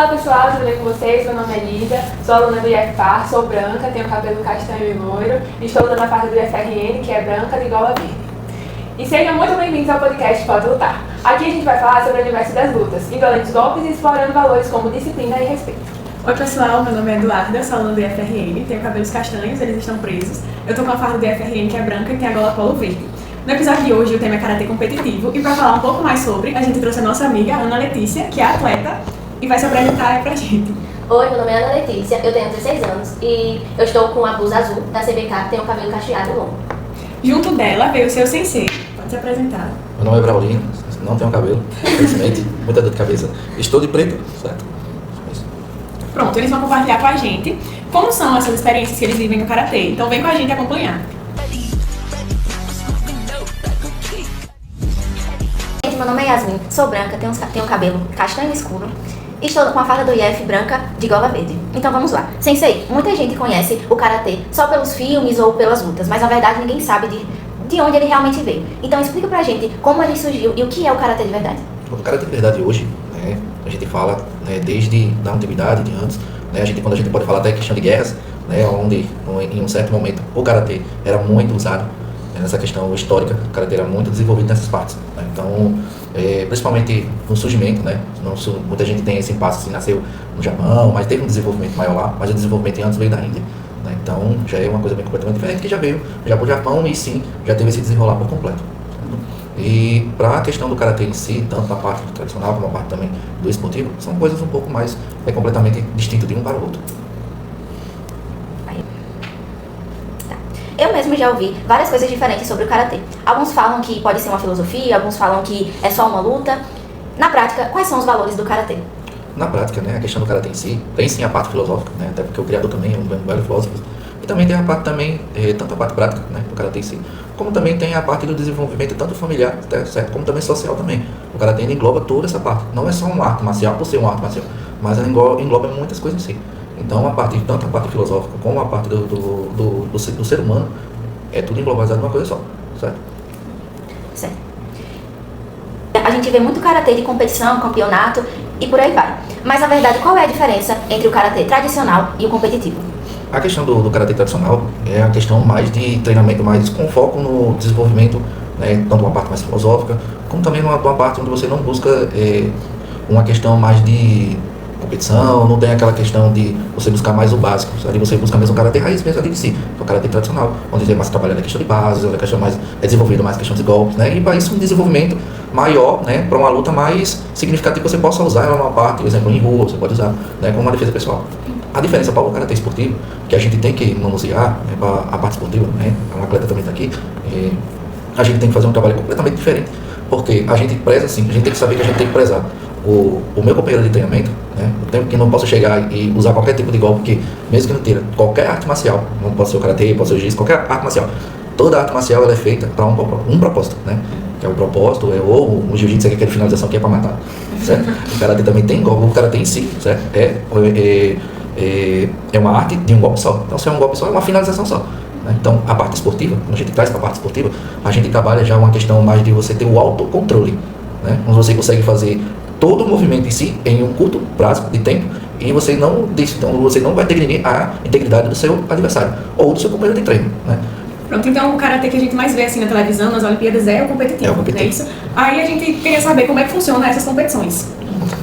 Olá pessoal, tudo bem com vocês? Meu nome é Lida, sou aluna do IFPAR, sou branca, tenho cabelo castanho e loiro e estou dando a farda do IFRN, que é branca de gola verde. E sejam muito bem-vindos ao podcast Pode Lutar. Aqui a gente vai falar sobre o universo das lutas, indolentes golpes e explorando valores como disciplina e respeito. Oi pessoal, meu nome é Eduarda, sou aluna do IFRN, tenho cabelos castanhos, eles estão presos. Eu tô com a farda do IFRN que é branca e tem a gola polo verde. No episódio de hoje o tema é karatê competitivo e para falar um pouco mais sobre, a gente trouxe a nossa amiga Ana Letícia, que é atleta, e vai se apresentar aí pra gente. Oi, meu nome é Ana Letícia, eu tenho 16 anos e eu estou com a blusa azul da CBK, tenho o cabelo cacheado longo. Junto dela veio o seu sensei, pode se apresentar. Meu nome é Braulino, não tenho cabelo, infelizmente, muita dor de cabeça. Estou de preto, certo? Pronto, eles vão compartilhar com a gente como são essas experiências que eles vivem no karatê, então vem com a gente acompanhar. Meu nome é Yasmin, sou branca, tenho cabelo castanho escuro e estou com a farda do IF branca de gola verde. Então vamos lá. Sensei, muita gente conhece o karatê só pelos filmes ou pelas lutas, mas na verdade ninguém sabe de onde ele realmente veio. Então explica pra gente como ele surgiu e o que é o karatê de verdade. O karatê de verdade hoje, né, a gente fala, né, desde a antiguidade, de antes, né, quando a gente pode falar até questão de guerras, né, onde em um certo momento o karatê era muito usado, né, nessa questão histórica, o karatê era muito desenvolvido nessas partes, né, então principalmente no surgimento, né, muita gente tem esse impasse, assim, nasceu no Japão, mas teve um desenvolvimento maior lá, mas o desenvolvimento antes veio da Índia, né, então já é uma coisa bem completamente diferente que já veio já para o Japão e sim, já teve esse desenrolar por completo. E para a questão do karatê em si, tanto na parte tradicional como na parte também do esportivo, são coisas um pouco mais completamente distintas de um para o outro. Eu mesmo já ouvi várias coisas diferentes sobre o karatê. Alguns falam que pode ser uma filosofia, alguns falam que é só uma luta. Na prática, quais são os valores do karatê? Na prática, né, a questão do karatê em si, tem sim a parte filosófica, né, até porque o criador também é um velho filósofo, e também tem a parte também, tanto a parte prática, né, do karatê em si, como também tem a parte do desenvolvimento tanto familiar, certo, como também social também. O karatê engloba toda essa parte, não é só um arte marcial por ser um arte marcial, mas ela engloba muitas coisas em si. Então, tanto a parte filosófica como a parte do ser humano, é tudo englobado numa coisa só, certo? Certo. A gente vê muito karatê de competição, campeonato e por aí vai. Mas, na verdade, qual é a diferença entre o karatê tradicional e o competitivo? A questão do karatê tradicional é a questão mais de treinamento, mais com foco no desenvolvimento, né, tanto uma parte mais filosófica, como também uma parte onde você não busca uma questão mais de competição, não tem aquela questão de você buscar mais o básico, ali você busca mesmo o karatê raiz mesmo ali de si, o karatê tradicional, onde é mais trabalhando a questão de base, a questão mais desenvolvida mais a questão de golpes, né, e para isso um desenvolvimento maior, né, para uma luta mais significativa que você possa usar ela numa parte, por exemplo, em rua, você pode usar, né, como uma defesa pessoal. A diferença para o karatê esportivo, que a gente tem que manusear, né, para a parte esportiva, né, um atleta também está aqui, a gente tem que fazer um trabalho completamente diferente, porque a gente preza assim, a gente tem que saber que a gente tem que prezar o meu companheiro de treinamento, né, o tempo que não possa chegar e usar qualquer tipo de golpe, porque mesmo que não tira qualquer arte marcial, não pode ser o karatê, pode ser o jiu-jitsu, qualquer arte marcial, toda arte marcial ela é feita para um propósito, né, que é o propósito, ou o jiu-jitsu é aquela finalização que é para matar, certo? O karatê também tem golpe, o karatê em si, certo? É uma arte de um golpe só, então se é um golpe só, é uma finalização só. Então, a parte esportiva, quando a gente traz para a parte esportiva, a gente trabalha já uma questão mais de você ter o autocontrole, né? Onde você consegue fazer todo o movimento em si em um curto prazo de tempo e você não vai degradar a integridade do seu adversário ou do seu companheiro de treino, né? Pronto, então o karatê que a gente mais vê assim na televisão, nas Olimpíadas, é o competitivo, é isso? Aí a gente queria saber como é que funciona essas competições.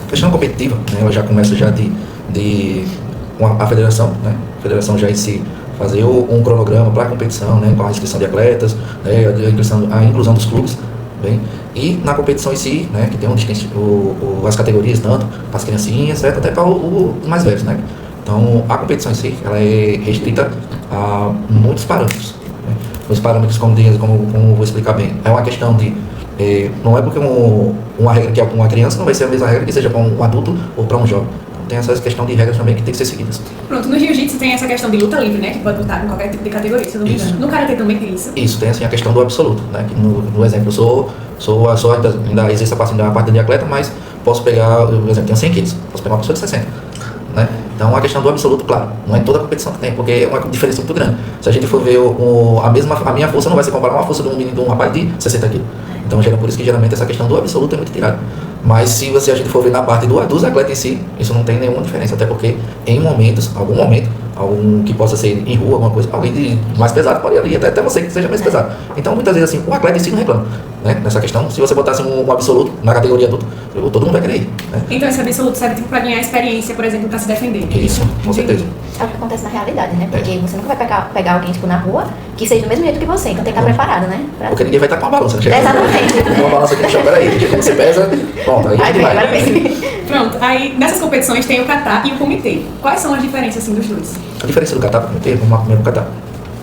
A questão competitiva, né, ela já começa já a federação, né? A federação já em si fazer um cronograma para a competição, né, com a inscrição de atletas, né, a inclusão dos clubes, bem, e na competição em si, né, que tem as categorias, tanto para as criancinhas, certo, até para os mais velhos, né. Então, a competição em si, ela é restrita a muitos parâmetros, né. Os parâmetros, como vou explicar bem, é uma questão de, não é porque uma regra que é para uma criança não vai ser a mesma regra que seja para um adulto ou para um jovem. Tem essa questão de regras também que tem que ser seguidas. Pronto, no jiu-jitsu tem essa questão de luta livre, né? Que pode lutar com qualquer tipo de categoria, se eu não me engano. No karatê também tem isso? Isso, tem assim a questão do absoluto, né? Que no exemplo, ainda existe a parte de atleta, mas posso pegar, por exemplo, tenho 100 quilos, posso pegar uma pessoa de 60, né? Então a questão do absoluto, claro, não é toda a competição que tem, porque é uma diferença muito grande. Se a gente for ver a minha força não vai se comparar a uma força de um rapaz de 60 quilos. Então por isso que geralmente essa questão do absoluto é muito tirada. Mas se a gente for ver na parte dos atletas em si, isso não tem nenhuma diferença, até porque em algum momento, algum que possa ser em rua, alguma coisa, alguém de mais pesado pode ir ali, até você que seja mais pesado. Então, muitas vezes, assim, o atleta em si não reclama, né, nessa questão. Se você botasse um absoluto na categoria adulto, todo mundo vai querer ir, né? Então, esse absoluto serve tipo, para ganhar experiência, por exemplo, para se defender. Isso, com certeza. É o que acontece na realidade, né? Porque você nunca vai pegar alguém, tipo, na rua que seja do mesmo jeito que você, então tem que estar preparado, né? Porque ninguém vai estar com uma balança, né? Exatamente. Uma balança aqui no chão, peraí, como você pesa, pronto, aí a gente Agora vai. vem. Pronto, aí nessas competições tem o kata e o comitê. Quais são as diferenças, assim, dos dois? A diferença do kata para o comitê, vamos lá primeiro no kata.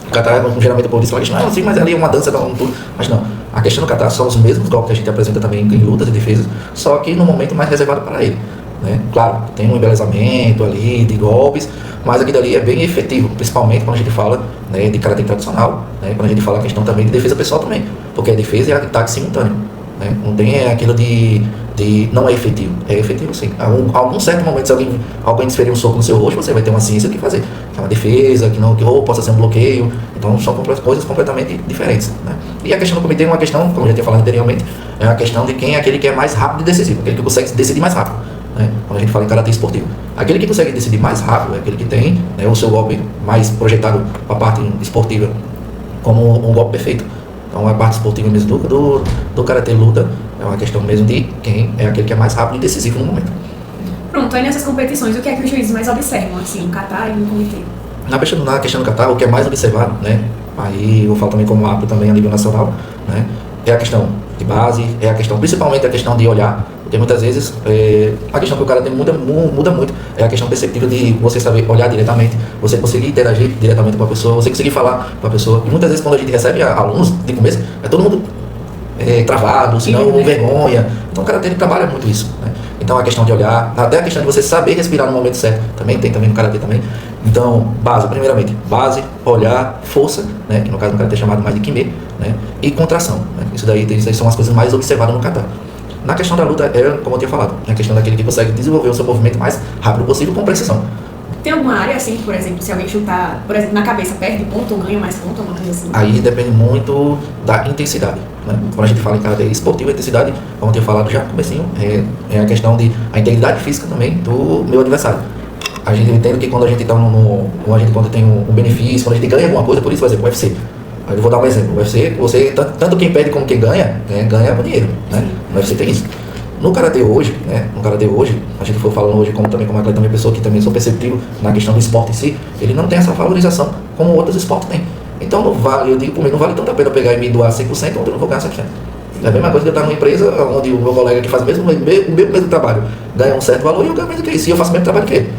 O kata, geralmente o povo diz que não, sim, mas ali é uma dança, não, tudo. Mas não, a questão do kata são os mesmos golpes que a gente apresenta também em lutas e defesas, só que no momento mais reservado para ele, né? Claro, tem um embelezamento ali de golpes, mas aquilo ali é bem efetivo, principalmente quando a gente fala, né, de karatê tradicional, né, quando a gente fala a questão também de defesa pessoal também, porque a defesa é ataque simultâneo, né? Não tem aquilo de não é efetivo sim. Algum certo momento, se alguém desferir um soco no seu rosto, você vai ter uma ciência do que fazer, que é uma defesa, que possa ser um bloqueio, então são coisas completamente diferentes, né? E a questão do comitê é uma questão, como eu já tinha falado anteriormente, é a questão de quem é aquele que é mais rápido e decisivo, aquele que consegue decidir mais rápido, né? Quando a gente fala em karatê esportivo, aquele que consegue decidir mais rápido é aquele que tem, né, o seu golpe mais projetado para a parte esportiva como um golpe perfeito. Então a parte esportiva mesmo do karatê luta é uma questão mesmo de quem é aquele que é mais rápido e decisivo no momento. Pronto, aí nessas competições, o que é que os juízes mais observam, assim, no kata e no comitê? Na questão do kata, o que é mais observado, né, aí eu falo também como árbitro também a nível nacional, né, é a questão de base, é a questão, principalmente a questão de olhar, porque muitas vezes a questão que o karatê muda muito, é a questão perceptível de você saber olhar diretamente, você conseguir interagir diretamente com a pessoa, você conseguir falar com a pessoa, e muitas vezes quando a gente recebe alunos de começo, é todo mundo travado, senão vergonha, então o karatê trabalha muito isso, né? Então a questão de olhar, até a questão de você saber respirar no momento certo, também tem no karatê também. Então, primeiramente, base, olhar, força, né, que no caso do karatê é chamado mais de kime, né, e contração, né? Isso daí são as coisas mais observadas no kata. Na questão da luta, como eu tinha falado, a questão daquele que consegue desenvolver o seu movimento mais rápido possível com precisão. Tem alguma área, assim, por exemplo, se alguém chutar, por exemplo, na cabeça, perde ponto ou ganha mais ponto, ou uma coisa assim? Aí depende muito da intensidade, né? Quando a gente fala em karatê esportivo, a intensidade, como eu tinha falado já no comecinho, é a questão de a integridade física também do meu adversário. A gente entende que quando a gente está quando tem um benefício, quando a gente ganha alguma coisa, por isso, por exemplo, o UFC. Aí eu vou dar um exemplo, o UFC, tanto quem perde como quem ganha dinheiro, né? No UFC tem isso. No karatê hoje, a gente for falando hoje como atleta, também pessoa que também sou perceptivo na questão do esporte em si, ele não tem essa valorização como outros esportes têm. Então não vale, eu digo por mim, não vale tanto a pena eu pegar e me doar 100%, onde eu não vou ganhar 100%. É a mesma coisa que eu estar numa empresa onde o meu colega que faz o mesmo trabalho ganha um certo valor e eu ganho menos que isso, e eu faço o mesmo trabalho que ele,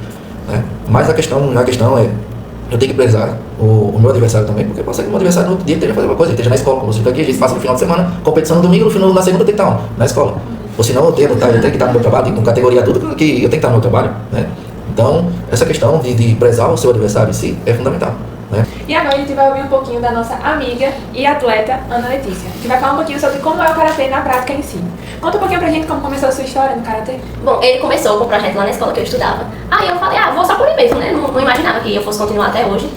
né? Mas a questão é, eu tenho que prezar o meu adversário também, porque pode ser que o meu adversário no outro dia esteja fazendo uma coisa, esteja na escola, como você está aqui, a gente passa no final de semana, competição no domingo, na segunda tem que estar na escola. Ou senão eu tenho que estar no meu trabalho, com categoria tudo, que eu tenho que estar no meu trabalho, né? Então, essa questão de prezar o seu adversário em si é fundamental, né? E agora a gente vai ouvir um pouquinho da nossa amiga e atleta, Ana Letícia, que vai falar um pouquinho sobre como é o karatê na prática em si. Conta um pouquinho pra gente como começou a sua história no karatê. Bom, ele começou com o projeto lá na escola que eu estudava. Aí eu falei, vou só por mim mesmo, né? Não imaginava que eu fosse continuar até hoje.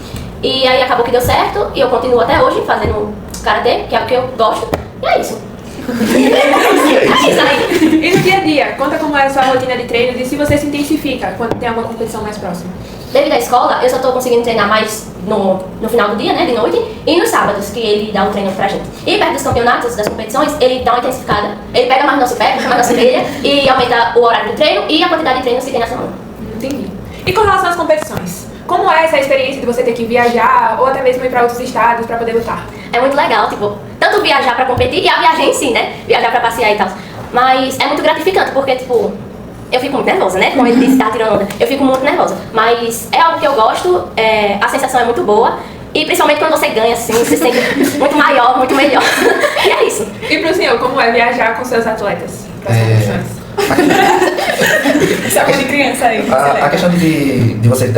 E aí acabou que deu certo e eu continuo até hoje fazendo karatê, que é o que eu gosto. E é isso. É isso aí. E no dia a dia, conta como é a sua rotina de treino e se você se intensifica quando tem alguma competição mais próxima. Devido à escola, eu só tô conseguindo treinar mais no final do dia, né, de noite, e nos sábados, que ele dá um treino pra gente. E perto dos campeonatos, das competições, ele dá uma intensificada. Ele pega mais nosso pé, mais nossa orelha, e aumenta o horário de treino e a quantidade de treinos que tem na semana. Entendi. E com relação às competições, como é essa experiência de você ter que viajar ou até mesmo ir pra outros estados pra poder lutar? É muito legal, tipo, tanto viajar pra competir e a viagem em si, né, viajar pra passear e tal. Mas é muito gratificante, porque, tipo, eu fico muito nervosa, né? Como ele disse, tá tirando onda. Eu fico muito nervosa. Mas é algo que eu gosto, a sensação é muito boa. E principalmente quando você ganha, assim, você se sente muito maior, muito melhor. E é isso. E pro senhor, como é viajar com seus atletas? Isso é coisa de criança aí. A questão da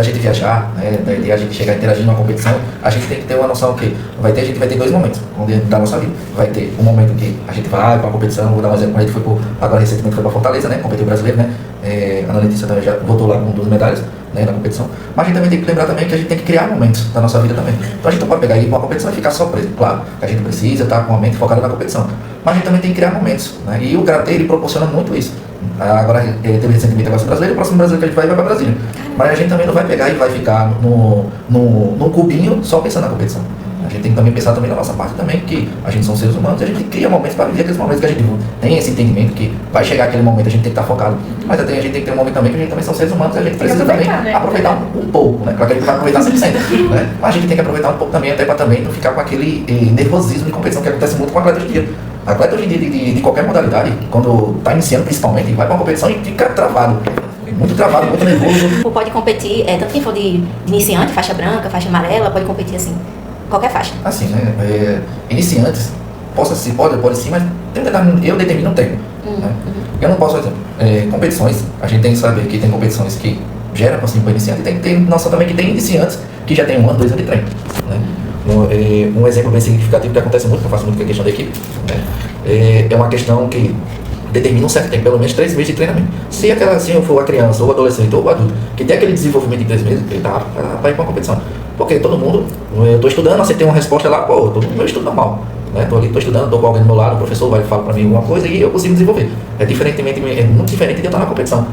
gente viajar, né, de a gente chegar a interagir numa competição, a gente tem que ter uma noção que a gente vai ter dois momentos da nossa vida. Vai ter um momento que a gente vai para a competição, vou dar um exemplo, a gente agora recentemente foi para Fortaleza, né, competiu brasileiro, né, A Ana Letícia também já voltou lá com 2 medalhas, né, na competição. Mas a gente também tem que lembrar também que a gente tem que criar momentos da nossa vida também. Então a gente não pode pegar e ir para uma competição e ficar só preso. Claro, a gente precisa estar com a mente focada na competição. Mas a gente também tem que criar momentos, né? E o Karatê, ele proporciona muito isso. Agora, teve recentemente a Agora brasileiro, o próximo brasileiro que a gente vai para Brasília. Mas a gente também não vai pegar e vai ficar num cubinho só pensando na competição. A gente tem que também pensar também na nossa parte também, que a gente são seres humanos e a gente cria momentos para viver aqueles momentos que a gente tem esse entendimento que vai chegar aquele momento, a gente tem que estar focado. Mas a gente tem que ter um momento também que a gente também são seres humanos e a gente precisa também aproveitar um pouco, né? Claro que a gente vai aproveitar 100%, né? Mas a gente tem que aproveitar um pouco também, até para também não ficar com aquele nervosismo de competição que acontece muito com atleta hoje em dia. Atleta hoje em dia de qualquer modalidade, quando está iniciando principalmente, vai para uma competição e fica travado. Muito travado, muito nervoso. Pode competir, tanto quem for de iniciante, faixa branca, faixa amarela, pode competir assim, qualquer faixa. Assim, né? Iniciantes, pode sim, mas eu determino um tempo. Né? Eu não posso, por exemplo, competições, a gente tem que saber que tem competições que geram assim, para iniciante e tem que ter noção também que tem iniciantes que já tem 1 ano, 2 anos de treino. Né? Um exemplo bem significativo que acontece muito, que eu faço muito com a questão da equipe, né? É uma questão que determina um certo tempo, pelo menos 3 meses de treinamento. Se for a criança, ou adolescente, ou adulto, que tem aquele desenvolvimento em 3 meses, ele tá para ir para uma competição. Porque todo mundo, eu estou estudando, você tem uma resposta lá, pô, todo mundo eu estudo normal. Estou ali, estou estudando, estou com alguém do meu lado, o professor vai falar para mim alguma coisa e eu consigo desenvolver. É muito diferente de eu estar na competição.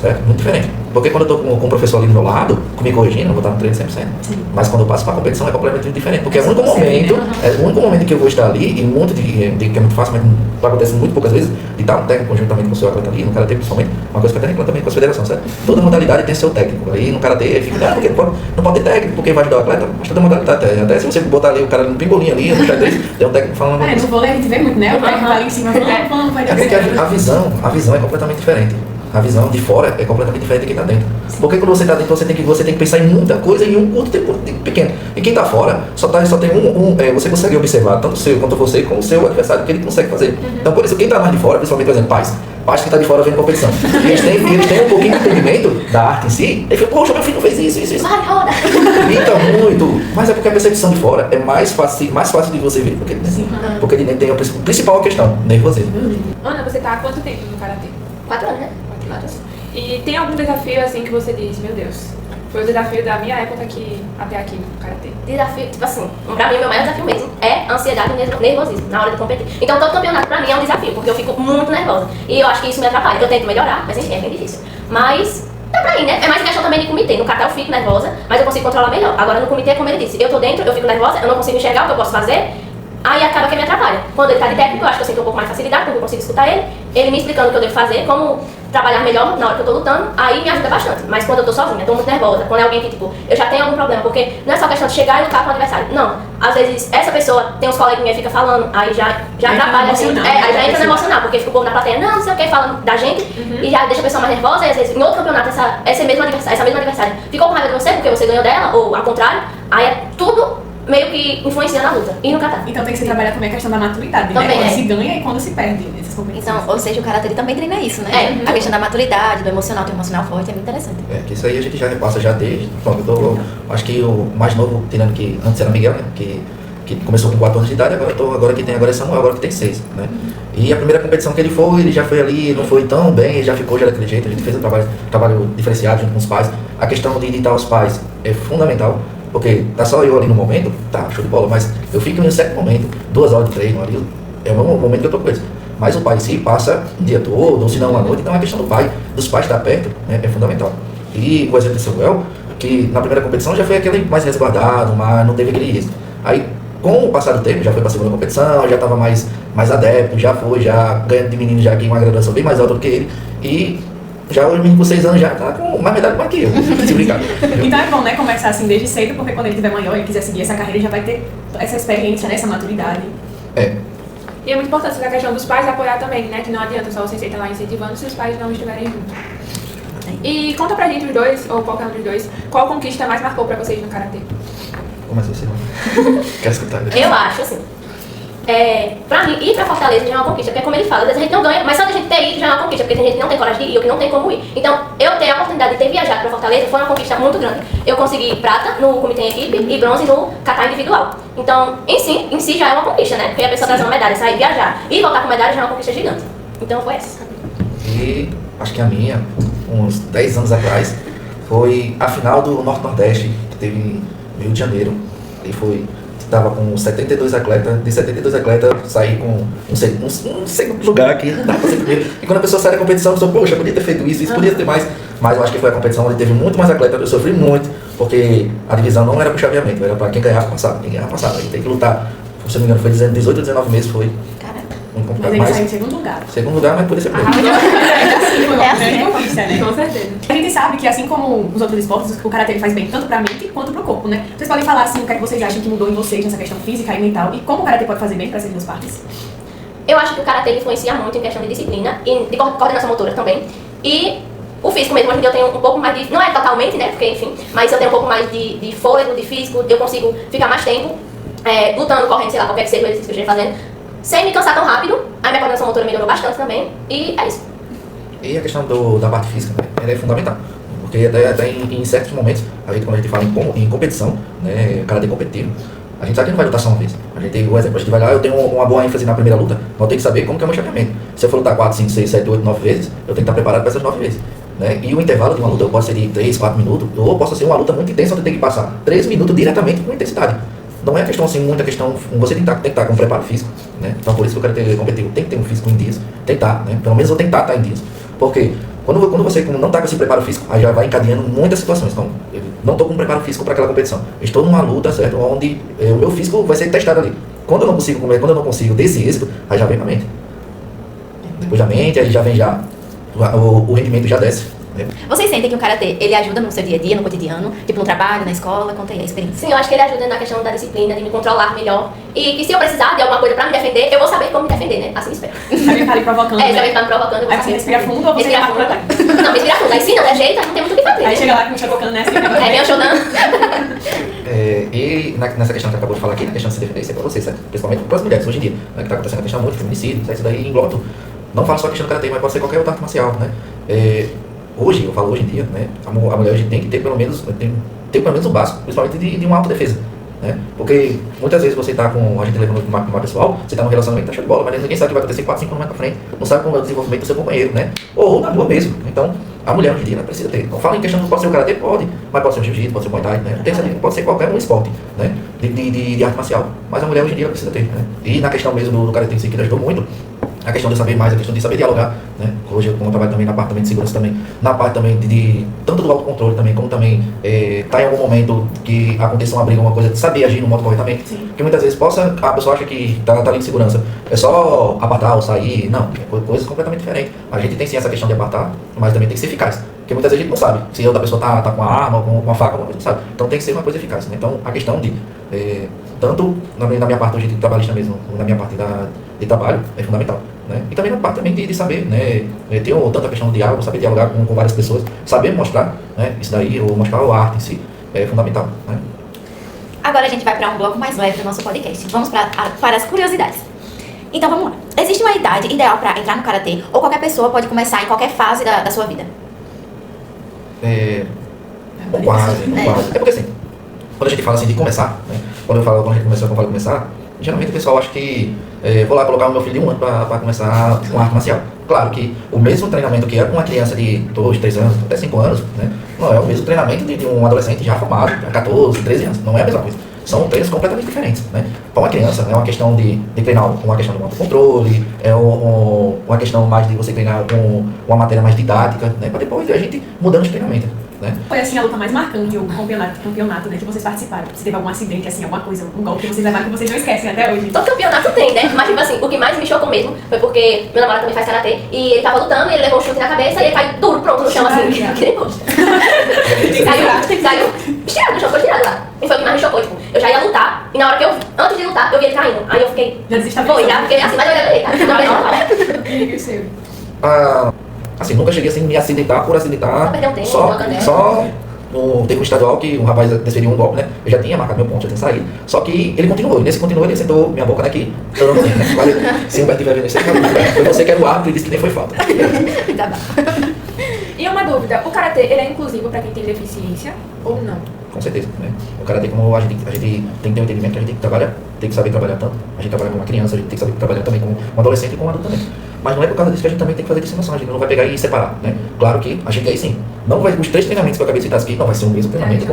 Certo? Muito diferente. Porque quando eu estou com o professor ali do meu lado, me corrigindo, eu vou estar no treino 100%. Sim. Mas quando eu passo para a competição é completamente diferente. Porque é o único momento que eu vou estar ali, e muito que é muito fácil, mas acontece muito poucas vezes, de estar um técnico conjuntamente com o seu atleta ali, no Karatê principalmente, uma coisa que eu até reclamo também com as federações, certo? Toda modalidade tem seu técnico. Aí no Karatê fica, porque não pode ter técnico, porque vai ajudar o atleta, mas toda modalidade até se você botar ali o cara no pingolinho ali, no xadrez, tem um técnico falando. No vôlei a gente vê muito, né? O técnico ali em cima, vamos, vai dar certo. A visão é completamente diferente. A visão de fora é completamente diferente de quem está dentro. Porque quando você está dentro, você tem que pensar em muita coisa em um curto tempo pequeno. E quem está fora, só tem você consegue observar tanto o seu quanto você, como o seu adversário, que ele consegue fazer. Então, por isso, quem está mais de fora, principalmente, por exemplo, pais que está de fora vendo competição. Eles têm um pouquinho de entendimento da arte em si. Ele fala, poxa, meu filho não fez isso. Vai, roda! Imita muito. Mas é porque a percepção de fora é mais fácil de você ver. Porque ele tem a principal questão, nervosismo. Ana, você está há quanto tempo no Karatê? 4 anos, né? E tem algum desafio assim que você diz, meu Deus, foi o desafio da minha época até aqui no Karatê? Desafio, tipo assim, pra mim o meu maior desafio mesmo é a ansiedade e o nervosismo na hora de competir. Então todo campeonato pra mim é um desafio, porque eu fico muito nervosa. E eu acho que isso me atrapalha. Eu tento melhorar, mas enfim, é bem difícil. Mas dá pra ir, né? É mais questão também de comitê. No kata eu fico nervosa, mas eu consigo controlar melhor. Agora no comitê, como ele disse, eu tô dentro, eu fico nervosa, eu não consigo enxergar o que eu posso fazer. Aí acaba que me atrapalha. Quando ele tá de técnico, eu acho que eu sinto um pouco mais de facilidade, porque eu consigo escutar ele me explicando o que eu devo fazer, como trabalhar melhor na hora que eu tô lutando, aí me ajuda bastante. Mas quando eu tô sozinha, eu tô muito nervosa, quando é alguém que, tipo, eu já tenho algum problema, porque não é só questão de chegar e lutar com o adversário. Não. Às vezes, essa pessoa tem uns coleguinhas que fica falando, aí já atrapalha a gente. Aí já entra no emocional, porque fica o povo na plateia, não sei o que, falando da gente, e já deixa a pessoa mais nervosa, e às vezes, em outro campeonato, essa mesma adversária ficou com raiva de você, porque você ganhou dela, ou ao contrário, aí é tudo meio que influencia na luta e no kata. Então tem que se trabalhar também a questão da maturidade, também, né? Quando se ganha e quando se perde nessas competições. Então, ou seja, o karatê também treina isso, né? A questão da maturidade, do emocional, ter um emocional forte, é muito interessante. Que isso aí a gente já repassa já desde. Bom, acho que o mais novo, tirando que antes era Miguel, né? Que começou com 4 anos de idade, agora é Samuel, agora que tem 6, né? E a primeira competição que ele já foi ali, não foi tão bem, ele já ficou já daquele jeito, a gente fez um trabalho diferenciado junto com os pais. A questão de editar os pais é fundamental. Porque tá só eu ali no momento, tá, show de bola, mas eu fico em um certo momento, 2 horas de treino ali, é o momento que eu tô com eles. Mas o pai em si passa o dia todo, ou se não uma noite, então a questão dos pais estar perto, né, é fundamental. E o exemplo de Samuel, que na primeira competição já foi aquele mais resguardado, mas não teve aquele risco. Aí, com o passar do tempo, já foi para a segunda competição, já estava mais adepto, já ganhando de menino já aqui uma graduação bem mais alta do que ele, e já o menino com 6 anos já tá com mais medalha mais que eu, se brincar. Então é bom, né, começar assim desde cedo, porque quando ele tiver maior e quiser seguir essa carreira, ele já vai ter essa experiência, né, essa maturidade. E é muito importante essa questão dos pais apoiar também, né, que não adianta só você estar lá incentivando se os pais não estiverem juntos. E conta pra gente os dois, ou qualquer um dos dois, qual conquista mais marcou pra vocês no Karatê? Começa você, quero escutar. Eu acho, assim, pra mim, ir pra Fortaleza já é uma conquista, porque como ele fala, às vezes a gente não ganha, mas só da gente ter ido já é uma conquista, porque tem gente que não tem coragem de ir ou que não tem como ir. Então, eu ter a oportunidade de ter viajado pra Fortaleza foi uma conquista muito grande. Eu consegui prata no comitê em equipe e bronze no kata individual. Então, em si já é uma conquista, né? Porque a pessoa trazer uma medalha, sair viajar e voltar com medalha já é uma conquista gigante. Então, foi essa. E acho que a minha, uns 10 anos atrás, foi a final do Norte-Nordeste, que teve em Rio de Janeiro. E foi, estava com 72 atletas, de 72 atletas, saí com um segundo lugar, que não dá pra ser primeiro. E quando a pessoa sai da competição, a pessoa, poxa, podia ter feito isso podia ter mais. Mas eu acho que foi a competição onde teve muito mais atletas, eu sofri muito, porque a divisão não era pro chaveamento, era para quem ganhava passava, quem ganhava passava. Aí tem que lutar, se não me engano, foi 18 ou 19 meses, foi. Muito complicado. Mas ele saiu em segundo lugar. Segundo lugar, mas podia ser primeiro. É assim, conquista, né? Com certeza. A gente sabe que, assim como os outros esportes, o karatê faz bem tanto pra mente quanto pro corpo, né? Vocês podem falar, assim, o que é que vocês acham que mudou em vocês nessa questão física e mental e como o karatê pode fazer bem pra essas duas partes? Eu acho que o karatê influencia muito em questão de disciplina e de coordenação motora também. E o físico mesmo, hoje em dia eu tenho um pouco mais de... Não é totalmente, né? Porque, enfim, mas eu tenho um pouco mais de fôlego, de físico, eu consigo ficar mais tempo lutando, correndo, sei lá, qualquer que seja o exercício que eu esteja fazendo, sem me cansar tão rápido. A minha coordenação motora melhorou bastante também. E é isso. E a questão da parte física, né, ela é fundamental. Porque até em certos momentos, quando a gente fala em competição, né, o karatê competitivo, a gente sabe que não vai lutar só uma vez. A gente tem o exemplo, a gente vai lá, eu tenho uma boa ênfase na primeira luta, mas eu tenho que saber como que é o meu chaveamento. Se eu for lutar 4, 5, 6, 7, 8, 9 vezes, eu tenho que estar preparado para essas 9 vezes. Né? E o intervalo de uma luta pode ser de 3, 4 minutos, ou possa ser uma luta muito intensa onde eu tenho que passar 3 minutos diretamente com intensidade. Não é questão assim, muita questão, você tem que estar com preparo físico, né? Então por isso que o karatê competitivo tem que ter um físico em dias, tentar, né? Pelo menos eu tentar estar em dias. Porque quando você não está com esse preparo físico, aí já vai encadeando muitas situações. Então, eu não estou com um preparo físico para aquela competição. Eu estou numa luta, certo? Onde o meu físico vai ser testado ali. Quando eu não consigo comer, quando eu não consigo ter esse êxito, aí já vem pra mente. Depois da mente, aí já vem o rendimento já desce. Vocês sentem que o karatê, ele ajuda no seu dia a dia, no cotidiano, tipo no trabalho, na escola? Conta aí a experiência. Sim, eu acho que ele ajuda na questão da disciplina, de me controlar melhor. E que se eu precisar de alguma coisa pra me defender, eu vou saber como me defender, né? Assim espero. Alguém tá ali provocando, Se né? alguém tá me provocando, eu vou Aí saber. você respira fundo ou você Respira vai fundo. pra trás? Não, respira fundo. Aí se não der jeito, aí não tem muito o que fazer. Aí né? chega lá com o chocando, né? Assim, Aí vem o chorando. E nessa questão que acabou de falar aqui, na questão de se defender, isso é pra vocês, certo? Principalmente para as mulheres hoje em dia, né? Que está acontecendo a questão muito, feminicídio, isso daí engloba tudo. Não falo só a questão do karatê, mas pode ser qualquer outra arte marcial, né? Hoje, eu falo hoje em dia, né? A mulher hoje tem que ter pelo menos o básico, principalmente de uma autodefesa. Né? Porque muitas vezes você está com, a gente levando uma pessoal, você está num relacionamento, tá show de bola, mas ninguém sabe o que vai acontecer 4, 5 anos mais pra frente, não sabe como é o desenvolvimento do seu companheiro, né? Ou na rua mesmo. Então, a mulher hoje em dia ela precisa ter. Então, fala em questão do pode ser o karatê, pode, mas pode ser o jiu-jitsu, pode ser o muay thai, né? Pode ser qualquer um esporte, né? De arte marcial. Mas a mulher hoje em dia ela precisa ter, né? E na questão mesmo do karatê em si, que ajudou muito, a questão de saber mais, a questão de saber dialogar, né? Hoje eu trabalho também na parte também de segurança também, na parte também de tanto do autocontrole também, como também tá em algum momento que aconteça uma briga, alguma coisa, de saber agir no modo corretamente. Sim. Porque muitas vezes a pessoa acha que tá ali de segurança, é só apartar ou sair, não, é coisas completamente diferentes. A gente tem sim essa questão de apartar, mas também tem que ser eficaz. Porque muitas vezes a gente não sabe se a outra pessoa tá com uma arma ou com uma faca, alguma coisa, não sabe. Então tem que ser uma coisa eficaz, né? Então a questão de, tanto na minha parte hoje de trabalhista mesmo, na minha parte de trabalho, é fundamental. Né? E também na parte também de saber, né? Tem tanta questão do diálogo, saber dialogar com várias pessoas, saber mostrar, né? Isso daí, ou mostrar a arte em si, é fundamental. Né? Agora a gente vai para um bloco mais leve do nosso podcast. Vamos para as curiosidades. Então vamos lá. Existe uma idade ideal para entrar no karatê ou qualquer pessoa pode começar em qualquer fase da sua vida? Quase. É porque assim, quando a gente fala assim de começar, né? Quando eu falo começar, geralmente o pessoal acha que vou lá colocar o meu filho de 1 ano para começar com arte marcial. Claro que o mesmo treinamento que é com uma criança de 2, 3 anos, até 5 anos, né? Não é o mesmo treinamento de um adolescente já formado, de 14, 13 anos. Não é a mesma coisa. São treinos completamente diferentes, né? Para uma criança é uma questão de treinar uma questão de autocontrole, uma questão mais de você treinar com uma matéria mais didática, né? Para depois a gente mudando os treinamentos. Né? Foi assim a luta mais marcante, o campeonato, né, que vocês participaram? Se teve algum acidente, assim, alguma coisa, um golpe que vocês levaram que vocês não esquecem até hoje? Todo campeonato tem, né? Mas tipo assim, o que mais me chocou mesmo foi porque meu namorado também faz karatê e ele tava lutando e ele levou um chute na cabeça e ele caiu duro, pronto, no chão assim, que nem poxa. Caiu, estirado no chão, foi estirado lá. E foi o que mais me chocou, tipo, eu já ia lutar e na hora que antes de lutar, eu vi ele caindo. Aí eu fiquei, já desestabilizou. Foi, já fiquei assim, mas eu olhei, E o seu? Assim, nunca cheguei assim a me acidentar por acidentar, só no tempo estadual que o rapaz desferiu um golpe, né? Eu já tinha marcado meu ponto, já tinha saído. Só que ele continuou, e nesse continuou ele sentou minha boca daqui. Então, se o Humberto estiver vendo isso, foi você que era o árbitro e disse que nem foi falta. Tá bom. E uma dúvida, o karatê ele é inclusivo para quem tem deficiência ou não? Com certeza, né? O karatê, como a gente tem que ter um entendimento que a gente tem que trabalhar, tem que saber trabalhar tanto. A gente trabalha com uma criança, a gente tem que saber trabalhar também com um adolescente e com um adulto também. Mas não é por causa disso que a gente também tem que fazer distinção, a gente não vai pegar e separar, né? Claro que a gente aí sim, não vai, os 3 treinamentos que eu acabei de citar aqui, não vai ser o mesmo treinamento,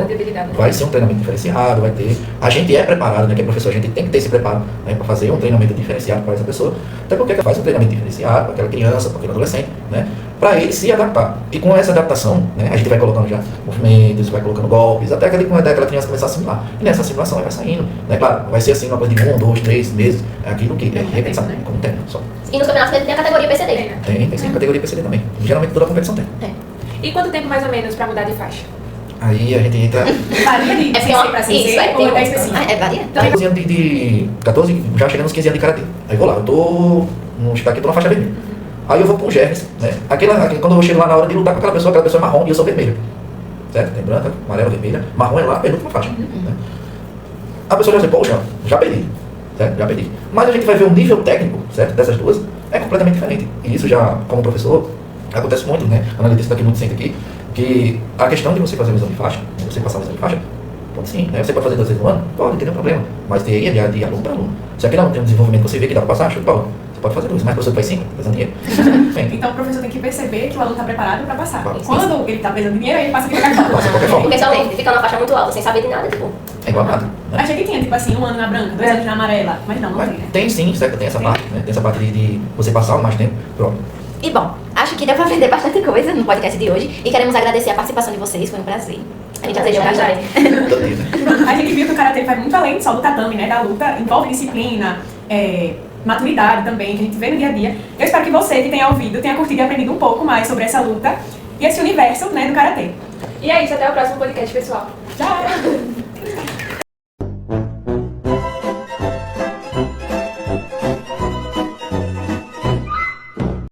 vai ser um treinamento diferenciado, vai ter, a gente é preparado, né, que é professor, a gente tem que ter esse preparo, né, para fazer um treinamento diferenciado para essa pessoa, até porque faz um treinamento diferenciado para aquela criança, para aquele adolescente, né, para ele se adaptar. E com essa adaptação, né, a gente vai colocando já movimentos, vai colocando golpes, até aquela criança começar a assimilar. E nessa assimilação ela vai saindo, né, claro, vai ser assim uma coisa de 1, 2, 3 meses, é aquilo que é repensar, né, como tem, só. E nos campeonatos tem a categoria PCD. Tem sim, categoria PCD também. Geralmente toda a competição tem. E quanto tempo mais ou menos para mudar de faixa? Aí a gente entra. Varia de É sensei pra sensei ou é 10 específico? Varia? 14 anos de 14, já chegando nos 15 anos de karatê. Aí vou lá, eu tô. Aqui eu tô na faixa vermelha. Aí eu vou pro germes, né? Quando eu chego lá na hora de lutar com aquela pessoa é marrom e eu sou vermelho. Certo? Tem branca, amarela, vermelha. Marrom é lá, a penúltima faixa. Né? A pessoa já diz, poxa, já perdi. Certo? Já perdi. Mas a gente vai ver o nível técnico, certo? Dessas duas é completamente diferente. E isso já, como professor, acontece muito, né? A analitista daqui muito sente aqui, que a questão de você fazer a visão de faixa, você passar a visão de faixa, pode sim, né? Você pode fazer 2 vezes no ano? Pode, não tem nenhum problema. Mas tem aí de aluno para aluno. Se aquele aluno tem um desenvolvimento que você vê que dá para passar, show de bola. Você pode fazer 2, mas o professor faz 5, pesando dinheiro. Então o professor tem que perceber que o aluno está preparado para passar. Claro. Quando ele está pesando dinheiro, ele passa de qualquer forma. Passa de qualquer forma. Porque se alguém fica numa faixa muito alta sem saber de nada, tipo, É igual a nada. Né? Achei que tinha, tipo assim, 1 ano na branca, 2 anos na amarela. Mas não Mas tem, né? tem sim, certo? Tem essa parte, né? Tem essa parte de você passar mais tempo. Pronto. E bom, acho que deu pra aprender bastante coisa no podcast de hoje e queremos agradecer a participação de vocês, foi um prazer. A gente desejou bastante. Todo dia, né? A gente viu que o karatê vai muito além só do tatame, né? Da luta, envolve disciplina, maturidade também, que a gente vê no dia a dia. Eu espero que você que tenha ouvido, tenha curtido e aprendido um pouco mais sobre essa luta e esse universo, né, do karatê. E é isso, até o próximo podcast, pessoal. Tchau!